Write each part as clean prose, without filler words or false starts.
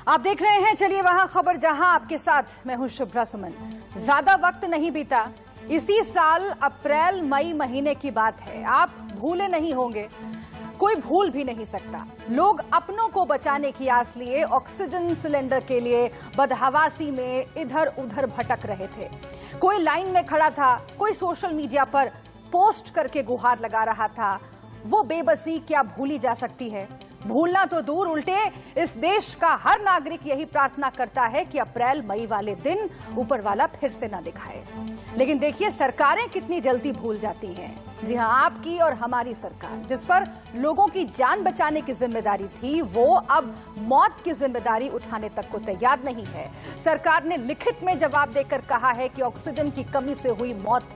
आप देख रहे हैं चलिए वहां खबर, जहां आपके साथ मैं हूं शुभ्रा सुमन। ज्यादा वक्त नहीं बीता, इसी साल अप्रैल मई महीने की बात है। आप भूले नहीं होंगे, कोई भूल भी नहीं सकता। लोग अपनों को बचाने की आस लिए ऑक्सीजन सिलेंडर के लिए बदहवासी में इधर उधर भटक रहे थे। कोई लाइन में खड़ा था, कोई सोशल मीडिया पर पोस्ट करके गुहार लगा रहा था। वो बेबसी क्या भूली जा सकती है? भूलना तो दूर, उल्टे इस देश का हर नागरिक यही प्रार्थना करता है कि अप्रैल मई वाले दिन ऊपर वाला फिर से ना दिखाए। लेकिन देखिए सरकारें कितनी जल्दी भूल जाती हैं। जी हां, आपकी और हमारी सरकार, जिस पर लोगों की जान बचाने की जिम्मेदारी थी, वो अब मौत की जिम्मेदारी उठाने तक को तैयार नहीं है। सरकार ने लिखित में जवाब देकर कहा है कि ऑक्सीजन की कमी से हुई मौत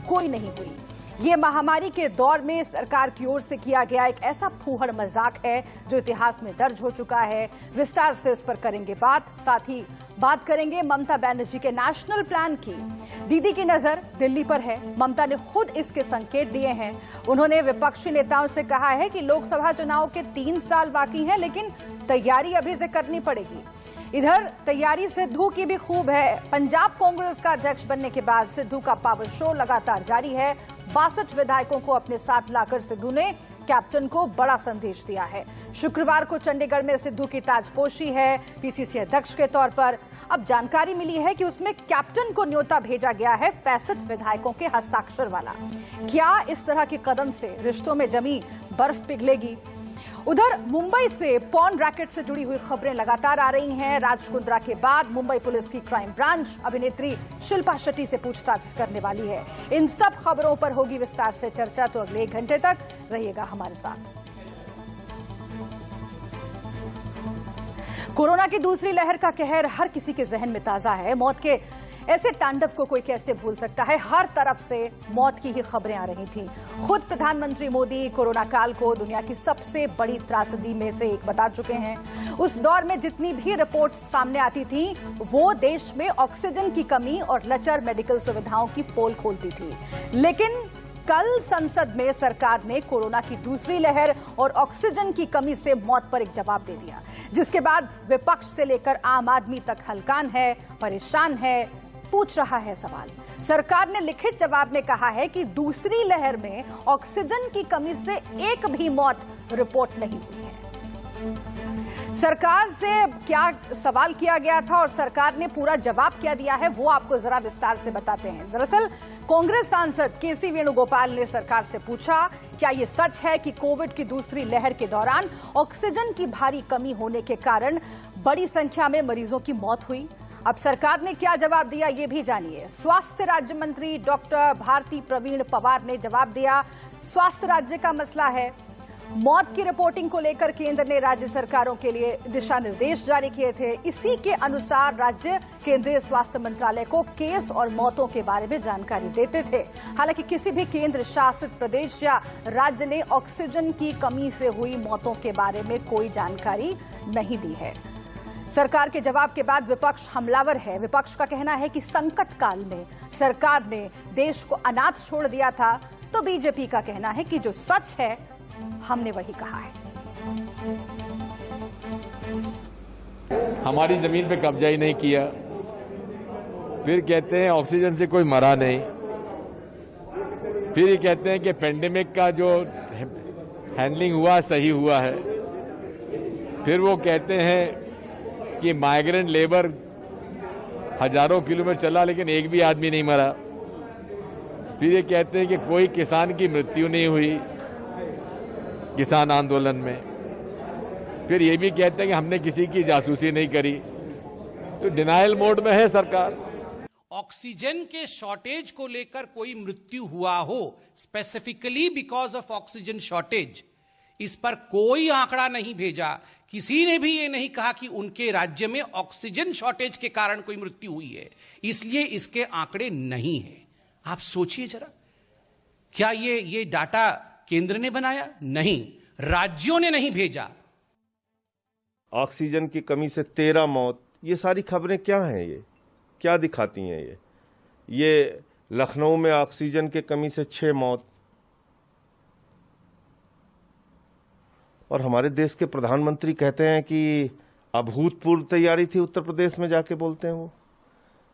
कोई नहीं हुई। ये महामारी के दौर में सरकार की ओर से किया गया एक ऐसा फूहड़ मजाक है जो इतिहास में दर्ज हो चुका है। विस्तार से इस पर करेंगे बात, साथ ही बात करेंगे ममता बनर्जी के नेशनल प्लान की। दीदी की नजर दिल्ली पर है, ममता ने खुद इसके संकेत दिए हैं। उन्होंने विपक्षी नेताओं से कहा है कि लोकसभा चुनाव के 3 साल बाकी हैं, लेकिन तैयारी अभी से करनी पड़ेगी। इधर तैयारी सिद्धू की भी खूब है। पंजाब कांग्रेस का अध्यक्ष बनने के बाद सिद्धू का पावर शो लगातार जारी है। 62 विधायकों को अपने साथ लाकर सिद्धू ने कैप्टन को बड़ा संदेश दिया है। शुक्रवार को चंडीगढ़ में सिद्धू की ताजपोशी है पीसीसी अध्यक्ष के तौर पर। अब जानकारी मिली है कि उसमें कैप्टन को न्योता भेजा गया है 65 विधायकों के हस्ताक्षर वाला। क्या इस तरह के कदम से रिश्तों में जमी बर्फ पिघलेगी? उधर मुंबई से पॉर्न रैकेट से जुड़ी हुई खबरें लगातार आ रही हैं। राज कुंद्रा के बाद मुंबई पुलिस की क्राइम ब्रांच अभिनेत्री शिल्पा शेट्टी से पूछताछ करने वाली है। इन सब खबरों पर होगी विस्तार से चर्चा, तो अगले 1 घंटे तक रहिएगा हमारे साथ। कोरोना की दूसरी लहर का कहर हर किसी के जहन में ताजा है। मौत के ऐसे तांडव को कोई कैसे भूल सकता है? हर तरफ से मौत की ही खबरें आ रही थी। खुद प्रधानमंत्री मोदी कोरोना काल को दुनिया की सबसे बड़ी त्रासदी में से एक बता चुके हैं। उस दौर में जितनी भी रिपोर्ट्स सामने आती थी, वो देश में ऑक्सीजन की कमी और लचर मेडिकल सुविधाओं की पोल खोलती थी। लेकिन कल संसद में सरकार ने कोरोना की दूसरी लहर और ऑक्सीजन की कमी से मौत पर एक जवाब दे दिया, जिसके बाद विपक्ष से लेकर आम आदमी तक हलकान है, परेशान है, पूछ रहा है सवाल। सरकार ने लिखित जवाब में कहा है कि दूसरी लहर में ऑक्सीजन की कमी से एक भी मौत रिपोर्ट नहीं हुई है। सरकार से क्या सवाल किया गया था और सरकार ने पूरा जवाब क्या दिया है, वो आपको जरा विस्तार से बताते हैं। दरअसल कांग्रेस सांसद केसी वेणुगोपाल ने सरकार से पूछा, क्या ये सच है कि कोविड की दूसरी लहर के दौरान ऑक्सीजन की भारी कमी होने के कारण बड़ी संख्या में मरीजों की मौत हुई? अब सरकार ने क्या जवाब दिया, ये भी जानिए। स्वास्थ्य राज्य मंत्री डॉक्टर भारती प्रवीण पवार ने जवाब दिया। स्वास्थ्य राज्य का मसला है। मौत की रिपोर्टिंग को लेकर केंद्र ने राज्य सरकारों के लिए दिशा निर्देश जारी किए थे। इसी के अनुसार राज्य केंद्रीय स्वास्थ्य मंत्रालय को केस और मौतों के बारे में जानकारी देते थे। हालांकि किसी भी केंद्र शासित प्रदेश या राज्य ने ऑक्सीजन की कमी से हुई मौतों के बारे में कोई जानकारी नहीं दी है। सरकार के जवाब के बाद विपक्ष हमलावर है। विपक्ष का कहना है कि संकट काल में सरकार ने देश को अनाथ छोड़ दिया था, तो बीजेपी का कहना है कि जो सच है हमने वही कहा है। हमारी जमीन पे कब्जा ही नहीं किया, फिर कहते हैं ऑक्सीजन से कोई मरा नहीं, फिर ये कहते हैं कि पेंडेमिक का जो हैंडलिंग हुआ सही हुआ है, फिर वो कहते हैं कि माइग्रेंट लेबर हजारों किलोमीटर चला लेकिन एक भी आदमी नहीं मरा, फिर ये कहते हैं कि कोई किसान की मृत्यु नहीं हुई किसान आंदोलन में, फिर ये भी कहते हैं कि हमने किसी की जासूसी नहीं करी। तो डिनायल मोड में है सरकार। ऑक्सीजन के शॉर्टेज को लेकर कोई मृत्यु हुआ हो specifically because of oxygen shortage, इस पर कोई आंकड़ा नहीं भेजा। किसी ने भी ये नहीं कहा कि उनके राज्य में ऑक्सीजन शॉर्टेज के कारण कोई मृत्यु हुई है, इसलिए इसके आंकड़े नहीं है। आप सोचिए जरा, क्या ये डाटा केंद्र ने बनाया? नहीं, राज्यों ने नहीं भेजा। ऑक्सीजन की कमी से 13 मौत, ये सारी खबरें क्या हैं? ये क्या दिखाती हैं? ये लखनऊ में ऑक्सीजन की कमी से 6 मौत, और हमारे देश के प्रधानमंत्री कहते हैं कि अभूतपूर्व तैयारी थी उत्तर प्रदेश में जाके बोलते हैं वो।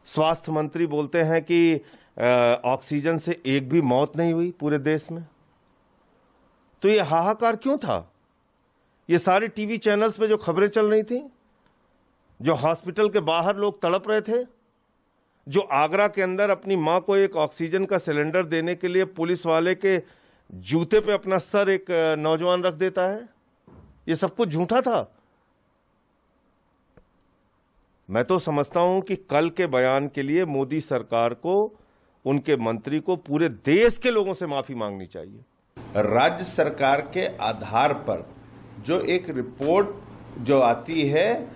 स्वास्थ्य मंत्री बोलते हैं कि ऑक्सीजन से एक भी मौत नहीं हुई पूरे देश में। तो ये हाहाकार क्यों था? ये सारे टीवी चैनल्स में जो खबरें चल रही थी, जो हॉस्पिटल के बाहर लोग तड़प रहे थे, जो आगरा के अंदर अपनी मां को एक ऑक्सीजन का सिलेंडर देने के लिए पुलिस वाले के जूते पे अपना सर एक नौजवान रख देता है, ये सब कुछ झूठा था। मैं तो समझता हूं कि कल के बयान के लिए मोदी सरकार को, उनके मंत्री को, पूरे देश के लोगों से माफी मांगनी चाहिए। राज्य सरकार के आधार पर जो एक रिपोर्ट जो आती है,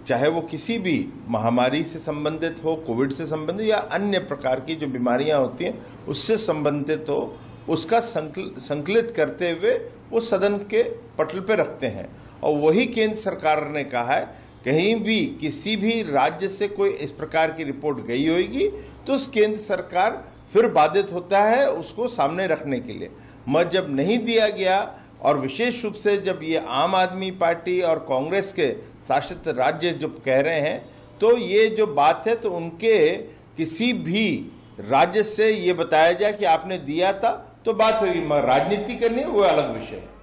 चाहे वो किसी भी महामारी से संबंधित हो, कोविड से संबंधित या अन्य प्रकार की जो बीमारियां होती हैं उससे संबंधित हो, उसका संकलित करते हुए वो सदन के पटल पे रखते हैं। और वही केंद्र सरकार ने कहा है, कहीं भी किसी भी राज्य से कोई इस प्रकार की रिपोर्ट गई होगी तो उस केंद्र सरकार फिर बाधित होता है उसको सामने रखने के लिए। मगर जब नहीं दिया गया, और विशेष रूप से जब ये आम आदमी पार्टी और कांग्रेस के शासित राज्य जो कह रहे हैं, तो ये जो बात है तो उनके किसी भी राज्य से ये बताया जाए कि आपने दिया था तो बात होगी, मगर राजनीति करनी वो अलग विषय है।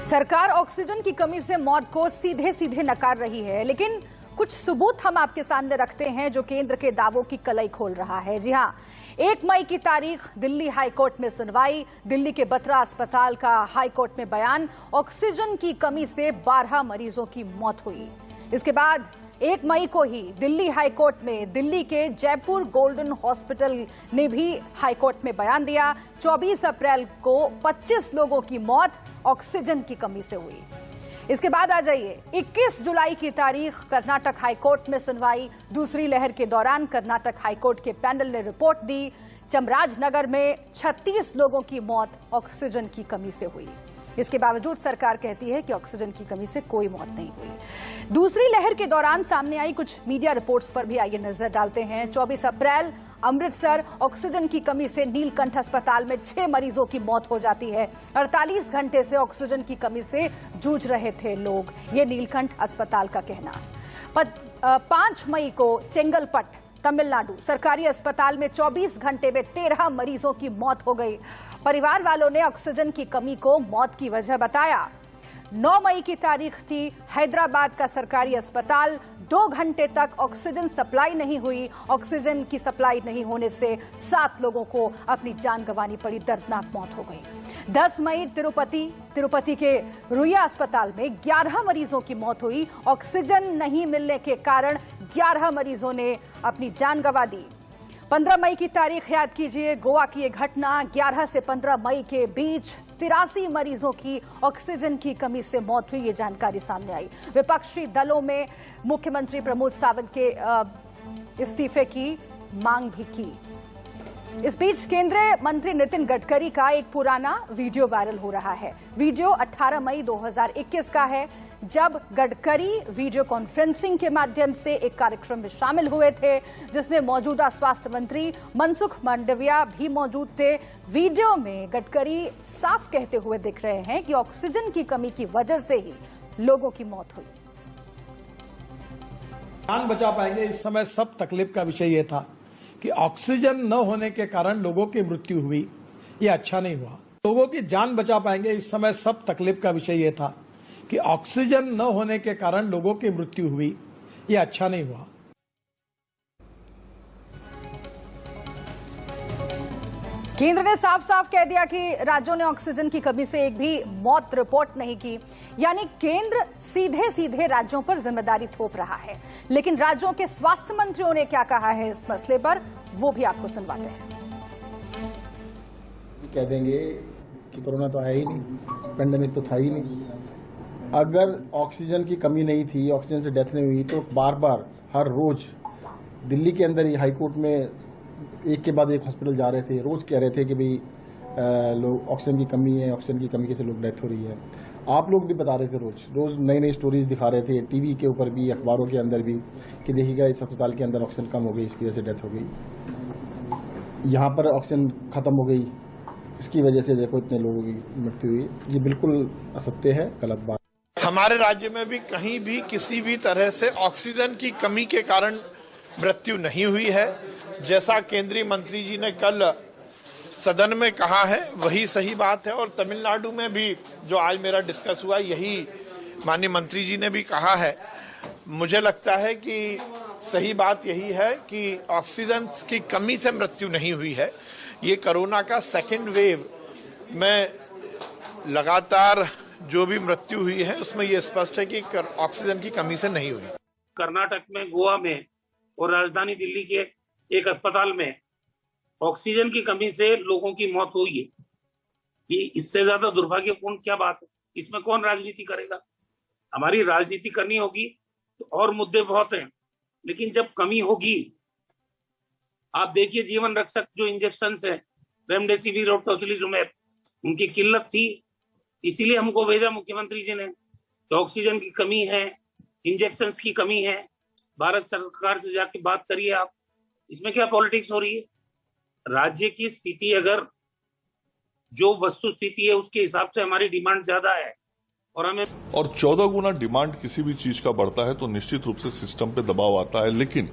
सरकार ऑक्सीजन की कमी से मौत को सीधे सीधे नकार रही है, लेकिन कुछ सबूत हम आपके सामने रखते हैं जो केंद्र के दावों की कलई खोल रहा है। जी हां, 1 मई की तारीख दिल्ली हाईकोर्ट में सुनवाई, दिल्ली के बत्रा अस्पताल का हाईकोर्ट में बयान, ऑक्सीजन की कमी से 12 मरीजों की मौत हुई। इसके बाद 1 मई को ही दिल्ली हाईकोर्ट में दिल्ली के जयपुर गोल्डन हॉस्पिटल ने भी हाईकोर्ट में बयान दिया। 24 अप्रैल को 25 लोगों की मौत ऑक्सीजन की कमी से हुई। इसके बाद आ जाइए 21 जुलाई की तारीख, कर्नाटक हाईकोर्ट में सुनवाई। दूसरी लहर के दौरान कर्नाटक हाईकोर्ट के पैनल ने रिपोर्ट दी, चामराजनगर में 36 लोगों की मौत ऑक्सीजन की कमी से हुई। इसके बावजूद सरकार कहती है कि ऑक्सीजन की कमी से कोई मौत नहीं हुई। दूसरी लहर के दौरान सामने आई कुछ मीडिया रिपोर्ट्स पर भी आइए नजर डालते हैं। 24 अप्रैल अमृतसर, ऑक्सीजन की कमी से नीलकंठ अस्पताल में 6 मरीजों की मौत हो जाती है। 48 घंटे से ऑक्सीजन की कमी से जूझ रहे थे लोग, ये नीलकंठ अस्पताल का कहना। 5 मई को चेंगलपट, तमिलनाडु, सरकारी अस्पताल में 24 घंटे में 13 मरीजों की मौत हो गई। परिवार वालों ने ऑक्सीजन की कमी को मौत की वजह बताया। 9 मई की तारीख थी, हैदराबाद का सरकारी अस्पताल, 2 घंटे तक ऑक्सीजन सप्लाई नहीं हुई। ऑक्सीजन की सप्लाई नहीं होने से 7 लोगों को अपनी जान गंवानी पड़ी, दर्दनाक मौत हो गई। 10 मई तिरुपति के रुइया अस्पताल में 11 मरीजों की मौत हुई। ऑक्सीजन नहीं मिलने के कारण 11 मरीजों ने अपनी जान गंवा दी। 15 मई की तारीख याद कीजिए, गोवा की एक घटना, 11 से 15 मई के बीच 83 मरीजों की ऑक्सीजन की कमी से मौत हुई, ये जानकारी सामने आई। विपक्षी दलों में मुख्यमंत्री प्रमोद सावंत के इस्तीफे की मांग भी की। इस बीच केंद्रीय मंत्री नितिन गडकरी का एक पुराना वीडियो वायरल हो रहा है। वीडियो 18 मई 2021 का है, जब गडकरी वीडियो कॉन्फ्रेंसिंग के माध्यम से एक कार्यक्रम में शामिल हुए थे, जिसमें मौजूदा स्वास्थ्य मंत्री मनसुख मांडविया भी मौजूद थे। वीडियो में गडकरी साफ कहते हुए दिख रहे हैं कि ऑक्सीजन की कमी की वजह से ही लोगों की मौत हुई। जान बचा पाएंगे, इस समय सब तकलीफ का विषय यह था कि ऑक्सीजन न होने के कारण लोगों की मृत्यु हुई, ये अच्छा नहीं हुआ। लोगों की जान बचा पाएंगे, इस समय सब तकलीफ का विषय यह था कि ऑक्सीजन न होने के कारण लोगों की मृत्यु हुई, ये अच्छा नहीं हुआ। केंद्र ने साफ साफ कह दिया कि राज्यों ने ऑक्सीजन की कमी से एक भी मौत रिपोर्ट नहीं की, यानी केंद्र सीधे सीधे राज्यों पर जिम्मेदारी थोप रहा है। लेकिन राज्यों के स्वास्थ्य मंत्रियों ने क्या कहा है इस मसले पर, वो भी आपको सुनवाते हैं। कह देंगे कि कोरोना तो है ही नहीं, पेंडेमिक तो था ही नहीं। अगर ऑक्सीजन की कमी नहीं थी, ऑक्सीजन से डेथ नहीं हुई, तो बार बार हर रोज दिल्ली के अंदर ही हाईकोर्ट में एक के बाद एक हॉस्पिटल जा रहे थे, रोज कह रहे थे कि भाई लोग ऑक्सीजन की कमी है, ऑक्सीजन की कमी से लोग डेथ हो रही है। आप लोग भी बता रहे थे, रोज रोज नई नई स्टोरीज दिखा रहे थे, टीवी के ऊपर भी, अखबारों के अंदर भी, कि देखिएगा इस अस्पताल के अंदर ऑक्सीजन कम हो गई, इसकी वजह से डेथ हो गई, यहाँ पर ऑक्सीजन खत्म हो गई, इसकी वजह से देखो इतने लोगों की मृत्यु हुई, ये बिल्कुल असत्य है, गलत बात। हमारे राज्य में भी कहीं भी किसी भी तरह से ऑक्सीजन की कमी के कारण मृत्यु नहीं हुई है। जैसा केंद्रीय मंत्री जी ने कल सदन में कहा है वही सही बात है, और तमिलनाडु में भी जो आज मेरा डिस्कस हुआ यही माननीय मंत्री जी ने भी कहा है। मुझे लगता है कि सही बात यही है कि ऑक्सीजन की कमी से मृत्यु नहीं हुई है। ये कोरोना का सेकेंड वेव में लगातार जो भी मृत्यु हुई है उसमें ये स्पष्ट है कि ऑक्सीजन की कमी से नहीं हुई। कर्नाटक में, गोवा में और राजधानी दिल्ली के एक अस्पताल में ऑक्सीजन की कमी से लोगों की मौत हुई है। ये इससे ज्यादा दुर्भाग्यपूर्ण क्या बात है? इसमें कौन राजनीति करेगा? हमारी राजनीति करनी होगी तो और मुद्दे बहुत हैं, लेकिन जब कमी होगी, आप देखिए जीवन रक्षक जो इंजेक्शन है रेमडेसिविर और टोसिलिजुमैब, उनकी किल्लत थी, इसीलिए हमको भेजा मुख्यमंत्री जी ने कि ऑक्सीजन की कमी है, इंजेक्शन की कमी है, भारत सरकार से जाके बात करिए आप। इसमें क्या पॉलिटिक्स हो रही है? राज्य की स्थिति अगर जो वस्तु स्थिति है उसके हिसाब से हमारी डिमांड ज्यादा है और 14 गुना डिमांड किसी भी चीज का बढ़ता है तो निश्चित रूप से सिस्टम पे दबाव आता है, लेकिन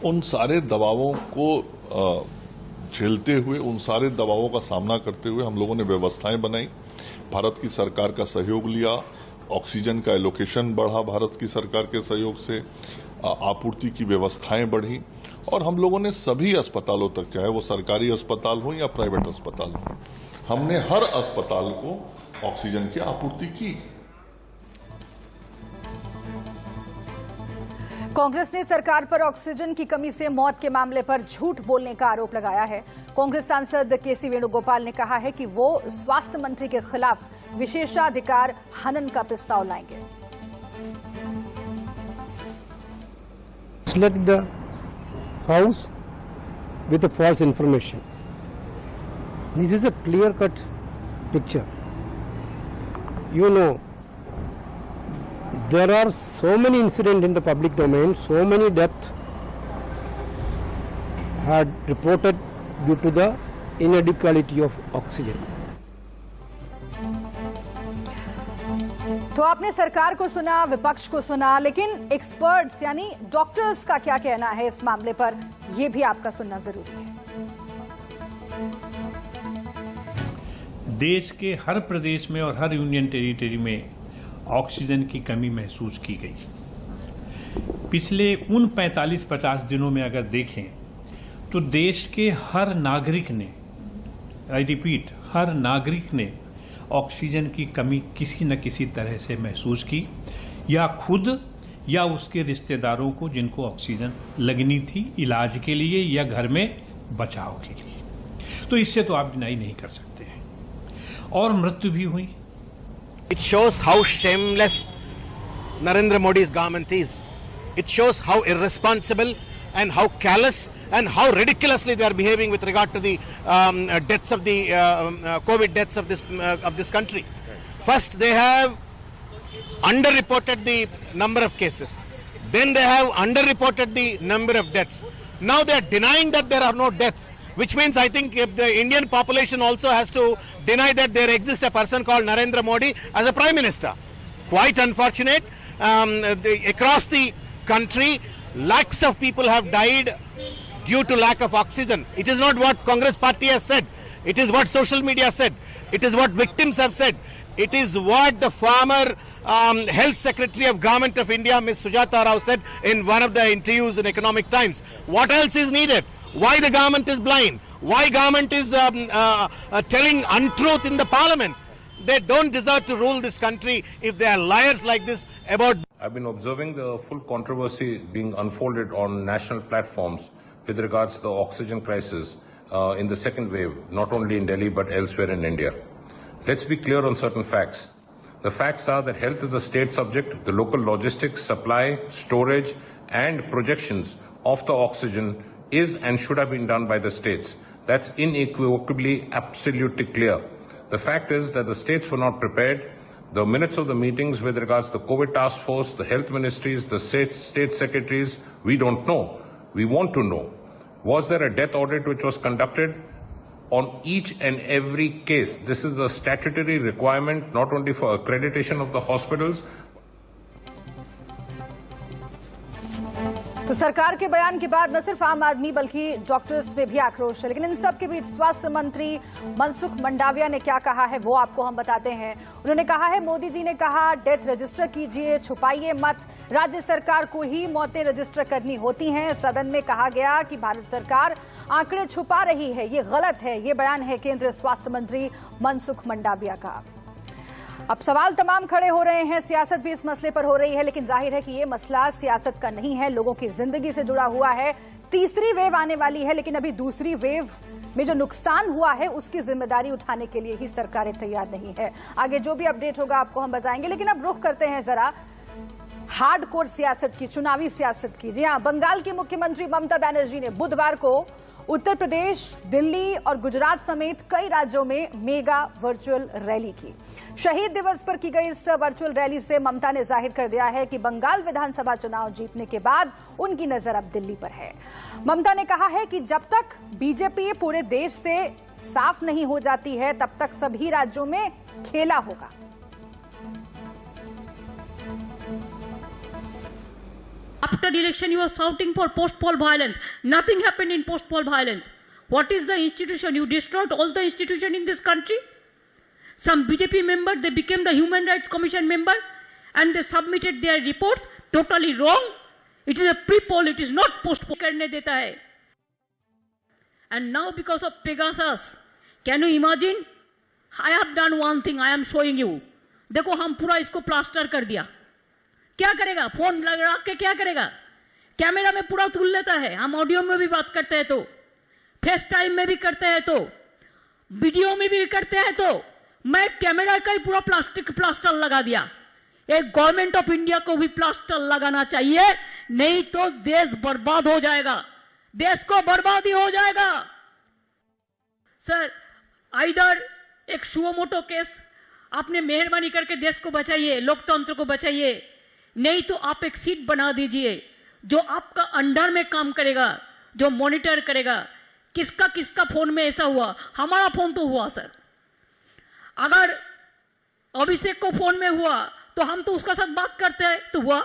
उन सारे दबावों को झेलते हुए, उन सारे दबावों का सामना करते हुए हम लोगों ने व्यवस्थाएं बनाई, भारत की सरकार का सहयोग लिया, ऑक्सीजन का एलोकेशन बढ़ा भारत की सरकार के सहयोग से, आपूर्ति की व्यवस्थाएं बढ़ी, और हम लोगों ने सभी अस्पतालों तक, चाहे वो सरकारी अस्पताल हो या प्राइवेट अस्पताल हो, हमने हर अस्पताल को ऑक्सीजन की आपूर्ति की। कांग्रेस ने सरकार पर ऑक्सीजन की कमी से मौत के मामले पर झूठ बोलने का आरोप लगाया है। कांग्रेस सांसद केसी वेणुगोपाल ने कहा है कि वो स्वास्थ्य मंत्री के खिलाफ विशेषाधिकार हनन का प्रस्ताव लाएंगे। Select the house with a false information. This is a clear-cut picture. You know, there are so many incidents in the public domain, so many deaths had reported due to the inadequacy of oxygen. तो आपने सरकार को सुना, विपक्ष को सुना, लेकिन experts यानी डॉक्टर्स का क्या कहना है इस मामले पर, यह भी आपका सुनना जरूरी है। देश के हर प्रदेश में और हर यूनियन टेरिटरी में ऑक्सीजन की कमी महसूस की गई। पिछले उन 45-50 दिनों में अगर देखें तो देश के हर नागरिक ने, आई रिपीट, हर नागरिक ने ऑक्सीजन की कमी किसी न किसी तरह से महसूस की, या खुद या उसके रिश्तेदारों को जिनको ऑक्सीजन लगनी थी इलाज के लिए या घर में बचाव के लिए। तो इससे तो आप डिनाई नहीं कर सकते हैं, और मृत्यु भी हुई। It shows how shameless Narendra Modi's government is. It shows how irresponsible and how callous and how ridiculously they are behaving with regard to the deaths of the COVID deaths of this country. First, they have underreported the number of cases. Then they have underreported the number of deaths. Now they are denying that there are no deaths, which means I think if the Indian population also has to deny that there exists a person called Narendra Modi as a Prime Minister. Quite unfortunate. Across the country, lakhs of people have died due to lack of oxygen. It is not what Congress party has said. It is what social media said. It is what victims have said. It is what the former Health Secretary of Government of India, Ms. Sujata Rao, said in one of the interviews in Economic Times. What else is needed? Why the government is blind? Why government is telling untruth in the parliament? They don't deserve to rule this country if they are liars like this about... I've been observing the full controversy being unfolded on national platforms with regards to the oxygen crisis in the second wave, not only in Delhi but elsewhere in India. Let's be clear on certain facts. The facts are that health is a state subject. The local logistics, supply, storage and projections of the oxygen is and should have been done by the states. That's unequivocally, absolutely clear. The fact is that the states were not prepared. The minutes of the meetings with regards to the COVID task force, the health ministries, the state secretaries, we don't know. We want to know. Was there a death audit which was conducted? on each and every case. This is a statutory requirement not only for accreditation of the hospitals. तो सरकार के बयान के बाद न सिर्फ आम आदमी बल्कि डॉक्टर्स में भी आक्रोश है, लेकिन इन सब के बीच स्वास्थ्य मंत्री मनसुख मंडाविया ने क्या कहा है वो आपको हम बताते हैं। उन्होंने कहा है, मोदी जी ने कहा डेथ रजिस्टर कीजिए, छुपाइए मत, राज्य सरकार को ही मौतें रजिस्टर करनी होती हैं। सदन में कहा गया कि भारत सरकार आंकड़े छुपा रही है, ये गलत है। ये बयान है केंद्रीय स्वास्थ्य मंत्री मनसुख मंडाविया का। अब सवाल तमाम खड़े हो रहे हैं, सियासत भी इस मसले पर हो रही है, लेकिन जाहिर है कि ये मसला सियासत का नहीं है, लोगों की जिंदगी से जुड़ा हुआ है। तीसरी वेव आने वाली है, लेकिन अभी दूसरी वेव में जो नुकसान हुआ है उसकी जिम्मेदारी उठाने के लिए ही सरकारें तैयार नहीं है। आगे जो भी अपडेट होगा आपको हम बताएंगे, लेकिन अब रुख करते हैं जरा हार्डकोर सियासत की, चुनावी सियासत की। जी हां, बंगाल की मुख्यमंत्री ममता बनर्जी ने बुधवार को उत्तर प्रदेश, दिल्ली और गुजरात समेत कई राज्यों में मेगा वर्चुअल रैली की। शहीद दिवस पर की गई इस वर्चुअल रैली से ममता ने जाहिर कर दिया है कि बंगाल विधानसभा चुनाव जीतने के बाद उनकी नजर अब दिल्ली पर है। ममता ने कहा है कि जब तक बीजेपी पूरे देश से साफ नहीं हो जाती है तब तक सभी राज्यों में खेला होगा। After election, you are shouting for post-poll violence. Nothing happened in post-poll violence. What is the institution? You destroyed all the institution in this country. Some BJP member, they became the Human Rights Commission member and they submitted their report. Totally wrong. It is a pre-poll. It is not post-poll. करने देता है. And now because of Pegasus, can you imagine? I have done one thing. I am showing you. देखो हम पूरा इसको plaster कर दिया। क्या करेगा? फोन लगा के क्या करेगा? कैमरा में पूरा तुल लेता है। हम ऑडियो में भी बात करते हैं तो, फेस टाइम में भी करते हैं तो, वीडियो में भी करते हैं तो, मैं कैमरा का ही पूरा प्लास्टिक प्लास्टर लगा दिया। एक गवर्नमेंट ऑफ इंडिया को भी प्लास्टर लगाना चाहिए, नहीं तो देश बर्बाद हो जाएगा, देश को बर्बादी हो जाएगा। सर, आइदर एक सुओमोटो केस, आपने मेहरबानी करके देश को बचाइए, लोकतंत्र को बचाइए, नहीं तो आप एक सीट बना दीजिए जो आपका अंडर में काम करेगा, जो मॉनिटर करेगा किसका किसका फोन में ऐसा हुआ। हमारा फोन तो हुआ सर, अगर अभिषेक को फोन में हुआ तो हम तो उसका साथ बात करते हैं तो हुआ,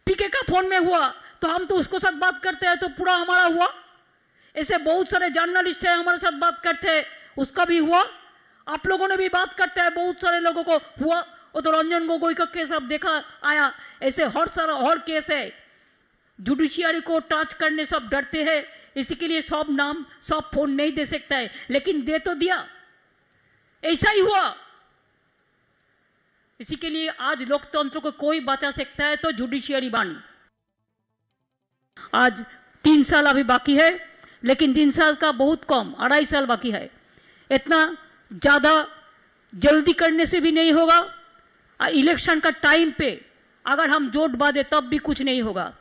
पीके का फोन में हुआ तो हम तो उसको साथ बात करते हैं तो पूरा हमारा हुआ। ऐसे बहुत सारे जर्नलिस्ट हैं हमारे साथ बात करते हैं, उसका भी हुआ। आप लोगों ने भी बात करते हैं, बहुत सारे लोगों को हुआ। वो तो रंजन गोगोई का केस अब देखा आया, ऐसे हर केस है। जुडिशियरी को टच करने सब डरते हैं, इसी के लिए सब नाम सब फोन नहीं दे सकता है, लेकिन दे तो दिया। ऐसा ही हुआ। इसी के लिए आज लोकतंत्र को कोई बचा सकता है तो जुडिशियरी बन। आज 3 साल अभी बाकी है, लेकिन 3 साल का बहुत कम, 2.5 साल बाकी है। इतना ज्यादा जल्दी करने से भी नहीं होगा। इलेक्शन का टाइम पे अगर हम जोट बांधे तब भी कुछ नहीं होगा।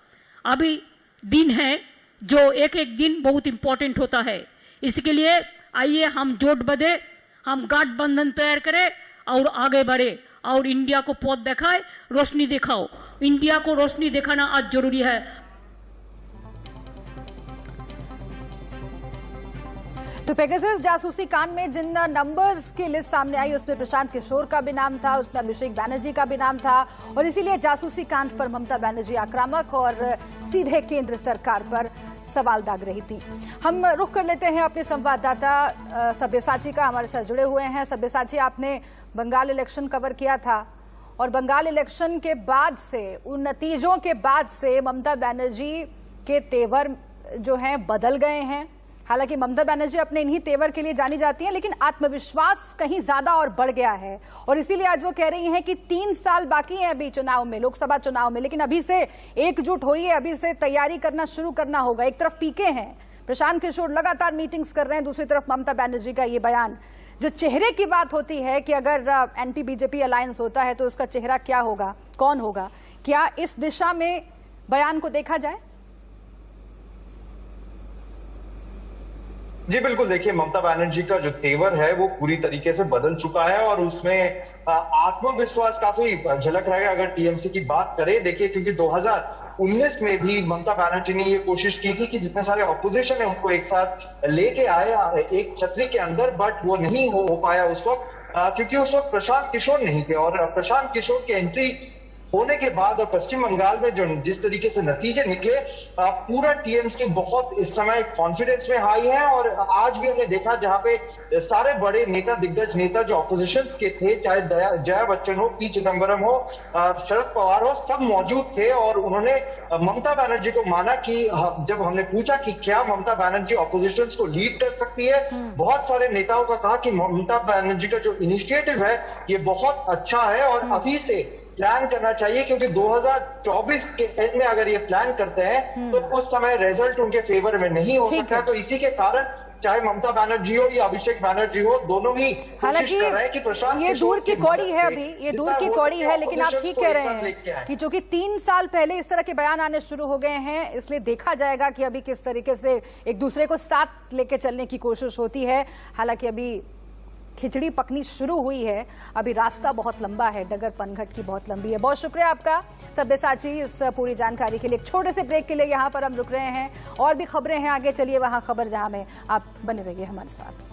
अभी दिन है जो एक एक दिन बहुत इंपॉर्टेंट होता है। इसके लिए आइए हम जोट बांधे, हम गठबंधन तैयार करें और आगे बढ़े और इंडिया को पथ दिखाए, रोशनी दिखाओ। इंडिया को रोशनी दिखाना आज जरूरी है। तो पेगासस जासूसी कांड में जिन नंबर्स की लिस्ट सामने आई उसमें प्रशांत किशोर का भी नाम था, उसमें अभिषेक बैनर्जी का भी नाम था, और इसीलिए जासूसी कांड पर ममता बनर्जी आक्रामक और सीधे केंद्र सरकार पर सवाल दाग रही थी। हम रुख कर लेते हैं अपने संवाददाता सब्यसाची का, हमारे साथ जुड़े हुए हैं। सब्यसाची, आपने बंगाल इलेक्शन कवर किया था और बंगाल इलेक्शन के बाद से, उन नतीजों के बाद से ममता बनर्जी के तेवर जो हैं बदल गए हैं। हालांकि ममता बनर्जी अपने इन्हीं तेवर के लिए जानी जाती हैं, लेकिन आत्मविश्वास कहीं ज्यादा और बढ़ गया है और इसीलिए आज वो कह रही हैं कि 3 साल बाकी हैं अभी चुनाव में, लोकसभा चुनाव में, लेकिन अभी से एकजुट होइए, अभी से तैयारी करना शुरू करना होगा। एक तरफ पीके हैं, प्रशांत किशोर लगातार मीटिंग्स कर रहे हैं, दूसरी तरफ ममता बनर्जी का ये बयान। जो चेहरे की बात होती है कि अगर एंटी बीजेपी अलायंस होता है तो उसका चेहरा क्या होगा, कौन होगा, क्या इस दिशा में बयान को देखा जाए? जी बिल्कुल, देखिए ममता बनर्जी का जो तेवर है वो पूरी तरीके से बदल चुका है और उसमें आत्मविश्वास काफी झलक रहा है। अगर टीएमसी की बात करें, देखिए क्योंकि 2019 में भी ममता बनर्जी ने ये कोशिश की थी कि जितने सारे ऑपोजिशन है उनको एक साथ लेके आए एक छतरी के अंदर, बट वो नहीं हो पाया उस वक्त, क्योंकि उस वक्त प्रशांत किशोर नहीं थे। और प्रशांत किशोर की एंट्री होने के बाद और पश्चिम बंगाल में जो जिस तरीके से नतीजे निकले, पूरा टीएमसी बहुत इस समय कॉन्फिडेंस में हाई है। और आज भी हमने देखा जहां पे सारे बड़े नेता, दिग्गज नेता जो ऑपोजिशन के थे, चाहे जया बच्चन हो, पी चिदम्बरम हो, शरद पवार हो, सब मौजूद थे। और उन्होंने ममता बनर्जी को माना कि जब हमने पूछा कि क्या ममता बनर्जी ऑपोजिशन को लीड कर सकती है, बहुत सारे नेताओं का कहा कि ममता बनर्जी का जो इनिशिएटिव है ये बहुत अच्छा है और अभी से प्लान करना चाहिए, क्योंकि 2024 के एंड में अगर ये प्लान करते हैं तो उस समय रिजल्ट उनके फेवर में नहीं हो सकता। तो इसी के कारण चाहे ममता बनर्जी हो या अभिषेक बनर्जी हो, दोनों ही कोशिश कर रहे हैं कि प्रशांत ये दूर की कौड़ी है, अभी ये दूर की कौड़ी है, लेकिन आप ठीक कह रहे हैं कि चूंकि 3 साल पहले इस तरह के बयान आने शुरू हो गए हैं, इसलिए देखा जाएगा कि अभी किस तरीके से एक दूसरे को साथ लेके चलने की कोशिश होती है। हालांकि अभी खिचड़ी पकनी शुरू हुई है, अभी रास्ता बहुत लंबा है, डगर पनघट की बहुत लंबी है। बहुत शुक्रिया आपका सब्यसाची इस पूरी जानकारी के लिए। एक छोटे से ब्रेक के लिए यहाँ पर हम रुक रहे हैं, और भी खबरें हैं आगे, चलिए वहां खबर जहां में आप बने रहिए हमारे साथ।